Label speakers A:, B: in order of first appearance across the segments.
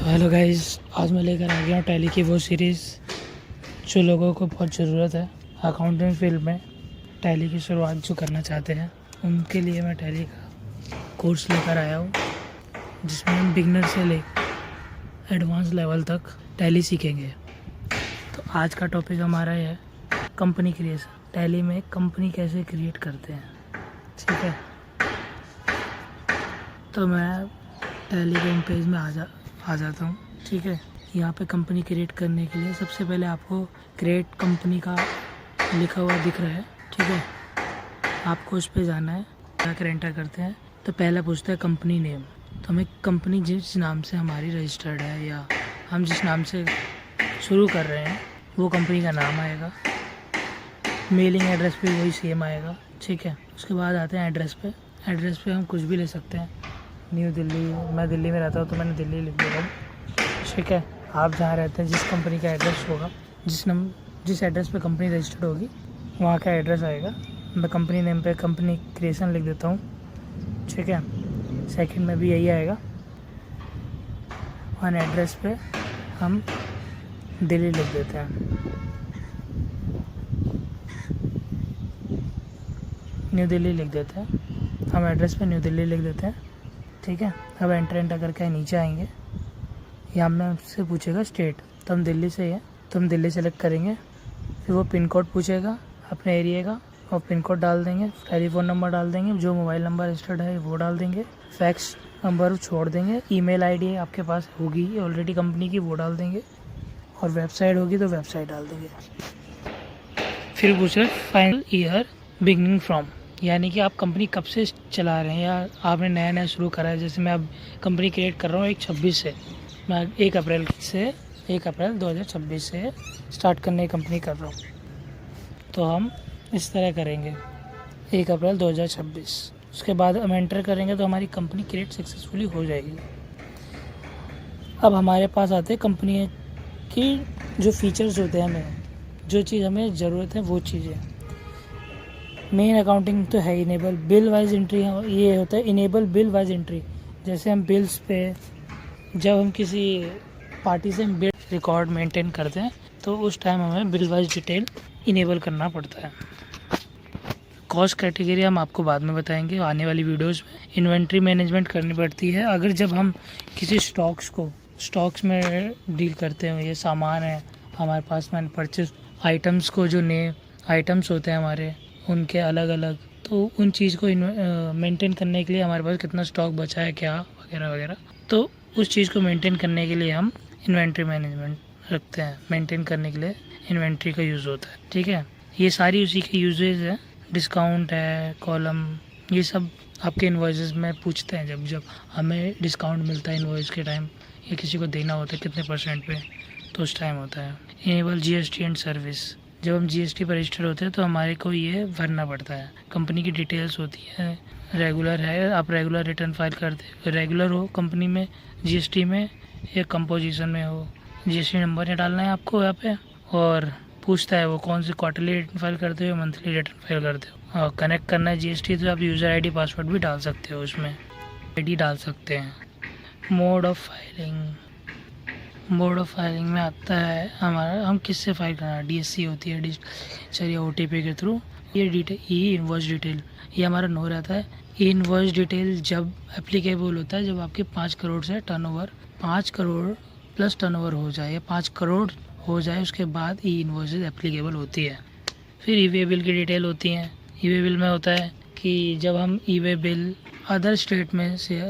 A: Hello guys, आज मैं लेकर आ गया हूँ टैली की वो सीरीज़ जो लोगों को बहुत ज़रूरत है। अकाउंटिंग फील्ड में टैली की शुरुआत जो करना चाहते हैं उनके लिए मैं टैली का कोर्स लेकर आया हूँ, जिसमें हम बिगनर से ले एडवांस लेवल तक टैली सीखेंगे। तो आज का टॉपिक हमारा है कंपनी क्रिएशन। टैली में कंपनी कैसे क्रिएट करते हैं, ठीक है। तो मैं टैली के होम पेज में आ जाता हूँ, ठीक है। यहाँ पे कंपनी क्रिएट करने के लिए सबसे पहले आपको क्रिएट कंपनी का लिखा हुआ दिख रहा है, ठीक है। आपको उस पर जाना है, जाकर एंटर करते हैं तो पहला पूछता है कंपनी नेम। तो हमें कंपनी जिस नाम से हमारी रजिस्टर्ड है या हम जिस नाम से शुरू कर रहे हैं वो कंपनी का नाम आएगा। मेलिंग एड्रेस भी वही सेम आएगा, ठीक है। उसके बाद आते हैं एड्रेस पे। एड्रेस पे हम कुछ भी ले सकते हैं। न्यू दिल्ली, मैं दिल्ली में रहता हूँ तो मैंने दिल्ली लिख दिया, ठीक है। आप जहाँ रहते हैं जिस कंपनी का एड्रेस होगा, जिस एड्रेस पे कंपनी रजिस्टर्ड होगी वहाँ का एड्रेस आएगा। मैं कंपनी नेम पे कंपनी क्रिएशन लिख देता हूँ, ठीक है। सेकंड में भी यही आएगा। और एड्रेस पे हम दिल्ली लिख देते हैं, न्यू दिल्ली लिख देते हैं। हम एड्रेस पे न्यू दिल्ली लिख देते हैं, ठीक है। अब एंटर करके नीचे आएंगे। यहाँ में हमसे पूछेगा स्टेट, तो हम दिल्ली से हैं तो हम दिल्ली सेलेक्ट करेंगे। फिर वो पिन कोड पूछेगा अपने एरिया का, और पिन कोड डाल देंगे। टेलीफोन नंबर डाल देंगे, जो मोबाइल नंबर रजिस्टर्ड है वो डाल देंगे। फैक्स नंबर छोड़ देंगे। ईमेल आईडी आपके पास होगी ऑलरेडी कंपनी की, वो डाल देंगे। और वेबसाइट होगी तो वेबसाइट डाल देंगे। फिर पूछेगा फाइनल ईयर बिगनिंग फ्रॉम, यानी कि आप कंपनी कब से चला रहे हैं या आपने नया शुरू करा है। जैसे मैं अब कंपनी क्रिएट कर रहा हूँ 1/26 से, मैं 1 अप्रैल 2026 से स्टार्ट करने की कंपनी कर रहा हूँ। तो हम इस तरह करेंगे 1 अप्रैल 2026। उसके बाद हम एंटर करेंगे तो हमारी कंपनी क्रिएट सक्सेसफुली हो जाएगी। अब हमारे पास आते हैं कंपनी की जो फीचर्स होते हैं, हमें जो चीज़ हमें ज़रूरत है वो चीज़ें। मेन अकाउंटिंग तो है इनेबल बिल वाइज एंट्री, ये होता है इनेबल बिल वाइज एंट्री। जैसे हम बिल्स पे जब हम किसी पार्टी से बिल रिकॉर्ड मेंटेन करते हैं तो उस टाइम हमें बिल वाइज डिटेल इनेबल करना पड़ता है। कॉस्ट कैटेगरी हम आपको बाद में बताएंगे आने वाली वीडियोस में। इन्वेंट्री मैनेजमेंट करनी पड़ती है अगर जब हम किसी स्टॉक्स में डील करते हैं। ये सामान है हमारे पास, मैंने परचेज आइटम्स को, जो नए आइटम्स होते हैं हमारे, उनके अलग अलग, तो उन चीज़ को मेंटेन करने के लिए हमारे पास कितना स्टॉक बचा है क्या वगैरह वगैरह, तो उस चीज़ को मेंटेन करने के लिए हम इन्वेंट्री मैनेजमेंट रखते हैं। मेंटेन करने के लिए इन्वेंट्री का यूज़ होता है, ठीक है। ये सारी उसी के यूजेज है। डिस्काउंट है, कॉलम, ये सब आपके इन्वॉइसेस में पूछते हैं। जब हमें डिस्काउंट मिलता है इन्वॉइस के टाइम, या किसी को देना होता है कितने % पे, तो उस टाइम होता है। इनेबल GST एंड सर्विस, जब हम GST पर रजिस्टर होते हैं तो हमारे को ये भरना पड़ता है। कंपनी की डिटेल्स होती है, रेगुलर है, आप रेगुलर रिटर्न फाइल करते हो, रेगुलर हो कंपनी में, GST में या कंपोजिशन में हो, GST नंबर डालना है आपको यहाँ पे। और पूछता है वो कौन सी क्वार्टरली रिटर्न फाइल करते हो, मंथली रिटर्न फाइल करते हो। और कनेक्ट करना है GST, तो आप यूज़र ID पासवर्ड भी डाल सकते हो, उसमें ID डाल सकते हैं। मोड ऑफ फाइलिंग में आता है हमारा, हम किससे फाइल करना है। DSC होती है, चलिए OTP के थ्रू। ये डिटेल, ये इनवॉइस डिटेल, ये हमारा नो रहता है। इनवॉइस डिटेल जब एप्लीकेबल होता है जब आपके 5 करोड़ से टर्नओवर, 5 करोड़ प्लस टर्नओवर हो जाए या 5 करोड़ हो जाए, उसके बाद ई इनवॉइसेज एप्लीकेबल होती है। फिर ई वे बिल की डिटेल होती हैं। ई वे बिल में होता है कि जब हम ई वे बिल अदर स्टेट में से,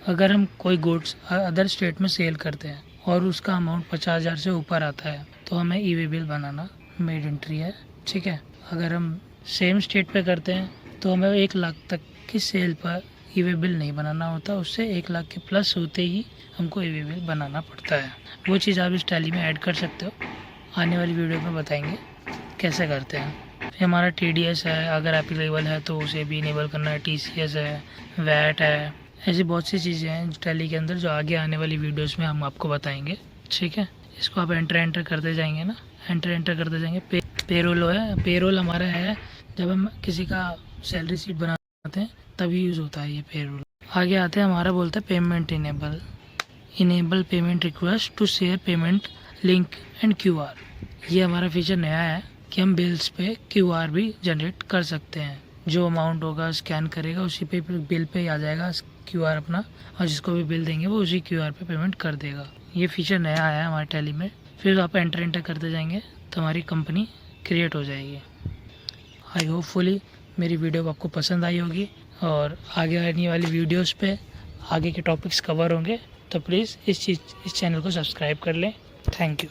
A: अगर हम कोई गुड्स अदर स्टेट में सेल करते हैं और उसका अमाउंट 50,000 से ऊपर आता है तो हमें ई वे बिल बनाना मेड एंट्री है, ठीक है। अगर हम सेम स्टेट पे करते हैं तो हमें 1 लाख तक की सेल पर ई वे बिल नहीं बनाना होता। उससे 1 लाख के प्लस होते ही हमको ई वे बिल बनाना पड़ता है। वो चीज़ आप इस टैली में ऐड कर सकते हो, आने वाली वीडियो में बताएंगे कैसे करते हैं। फिर हमारा TDS है, अगर एप्लीकेबल है तो उसे भी इनेबल करना है। TCS है, VAT है, ऐसी बहुत सी चीज़ें हैं टैली के अंदर जो आगे आने वाली वीडियोस में हम आपको बताएंगे, ठीक है। इसको आप एंटर करते जाएंगे ना, एंटर करते जाएंगे। पेरोल है, पेरोल हमारा है जब हम किसी का सैलरी शीट बनाते हैं तभी यूज़ होता है ये पेरोल। आगे आते हैं, हमारा बोलता है payment enable. Enable payment request to share payment link and QR। ये हमारा फीचर नया है कि हम बिल्स पे QR भी जनरेट कर सकते हैं। जो अमाउंट होगा स्कैन करेगा उसी पे बिल पे आ जाएगा QR अपना, और जिसको भी बिल देंगे वो उसी QR पे पेमेंट कर देगा। ये फीचर नया आया है हमारे टैली में। फिर आप एंटर करते जाएंगे तो हमारी कंपनी क्रिएट हो जाएगी। आई होपफुली मेरी वीडियो आपको पसंद आई होगी, और आगे आने वाली वीडियोस पे आगे के टॉपिक्स कवर होंगे, तो प्लीज़ इस चैनल को सब्सक्राइब कर लें। Thank you.